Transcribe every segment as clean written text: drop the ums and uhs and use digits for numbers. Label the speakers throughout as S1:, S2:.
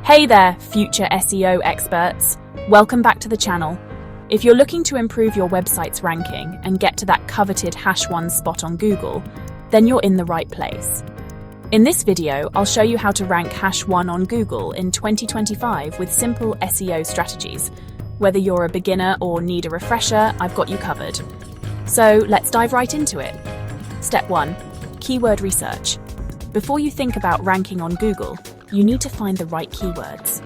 S1: Hey there, future SEO experts. Welcome back to the channel. If you're looking to improve your website's ranking and get to that coveted #1 spot on Google, then you're in the right place. In this video, I'll show you how to rank #1 on Google in 2025 with simple SEO strategies. Whether you're a beginner or need a refresher, I've got you covered. So let's dive right into it. Step 1. Keyword research. Before you think about ranking on Google, you need to find the right keywords.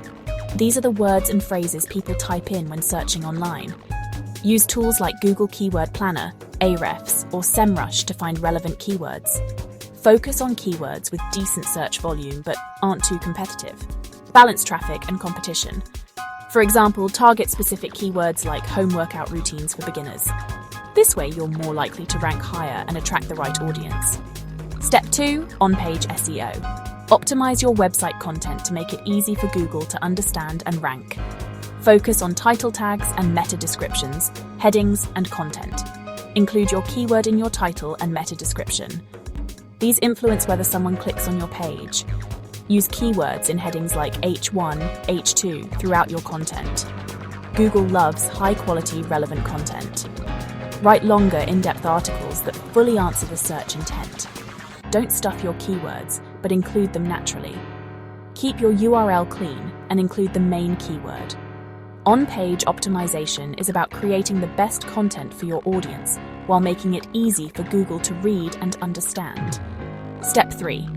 S1: These are the words and phrases people type in when searching online. Use tools like Google Keyword Planner, Ahrefs, or SEMrush to find relevant keywords. Focus on keywords with decent search volume but aren't too competitive. Balance traffic and competition. For example, target specific keywords like home workout routines for beginners. This way you're more likely to rank higher and attract the right audience. Step 2. On-page SEO. Optimize your website content to make it easy for Google to understand and rank. Focus on title tags and meta descriptions, headings, and content. Include your keyword in your title and meta description. These influence whether someone clicks on your page. Use keywords in headings like H1, H2 throughout your content. Google loves high-quality, relevant content. Write longer, in-depth articles that fully answer the search intent. Don't stuff your keywords, but include them naturally. Keep your URL clean and include the main keyword. On-page optimization is about creating the best content for your audience while making it easy for Google to read and understand. Step 3.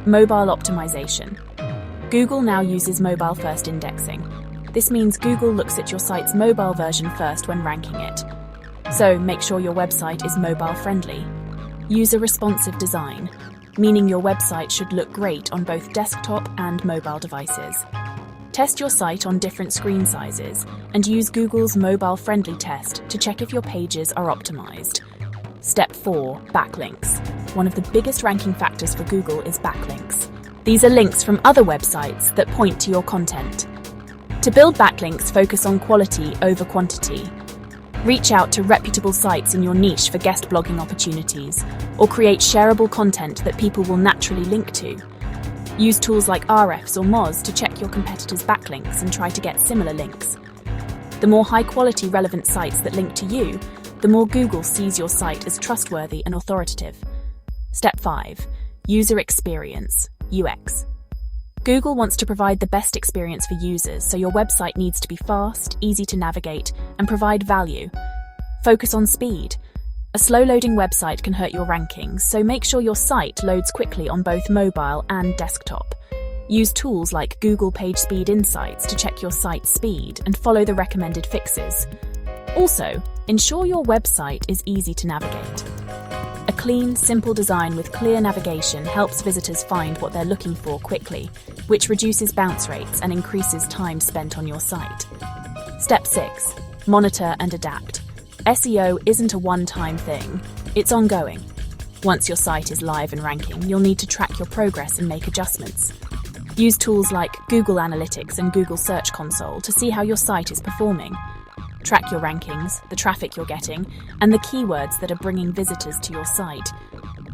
S1: Mobile optimization. Google now uses mobile-first indexing. This means Google looks at your site's mobile version first when ranking it. So make sure your website is mobile-friendly. Use a responsive design, meaning your website should look great on both desktop and mobile devices. Test your site on different screen sizes and use Google's mobile-friendly test to check if your pages are optimized. Step 4. Backlinks. One of the biggest ranking factors for Google is backlinks. These are links from other websites that point to your content. To build backlinks, focus on quality over quantity. Reach out to reputable sites in your niche for guest blogging opportunities, or create shareable content that people will naturally link to. Use tools like Ahrefs or Moz to check your competitors' backlinks and try to get similar links. The more high-quality relevant sites that link to you, the more Google sees your site as trustworthy and authoritative. Step 5. User experience, UX. Google wants to provide the best experience for users, so your website needs to be fast, easy to navigate, and provide value. Focus on speed. A slow-loading website can hurt your rankings, so make sure your site loads quickly on both mobile and desktop. Use tools like Google PageSpeed Insights to check your site's speed and follow the recommended fixes. Also, ensure your website is easy to navigate. A clean, simple design with clear navigation helps visitors find what they're looking for quickly, which reduces bounce rates and increases time spent on your site. Step 6. Monitor and adapt. SEO isn't a one-time thing, it's ongoing. Once your site is live and ranking, you'll need to track your progress and make adjustments. Use tools like Google Analytics and Google Search Console to see how your site is performing. Track your rankings, the traffic you're getting, and the keywords that are bringing visitors to your site.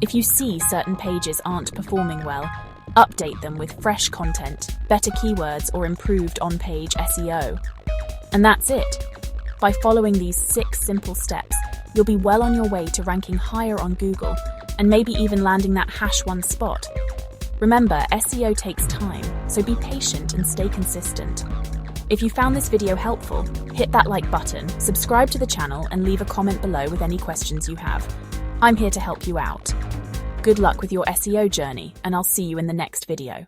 S1: If you see certain pages aren't performing well, update them with fresh content, better keywords, or improved on-page SEO. And that's it. By following these 6 simple steps, you'll be well on your way to ranking higher on Google and maybe even landing that #1 spot. Remember, SEO takes time, so be patient and stay consistent. If you found this video helpful, hit that like button, subscribe to the channel, and leave a comment below with any questions you have. I'm here to help you out. Good luck with your SEO journey, and I'll see you in the next video.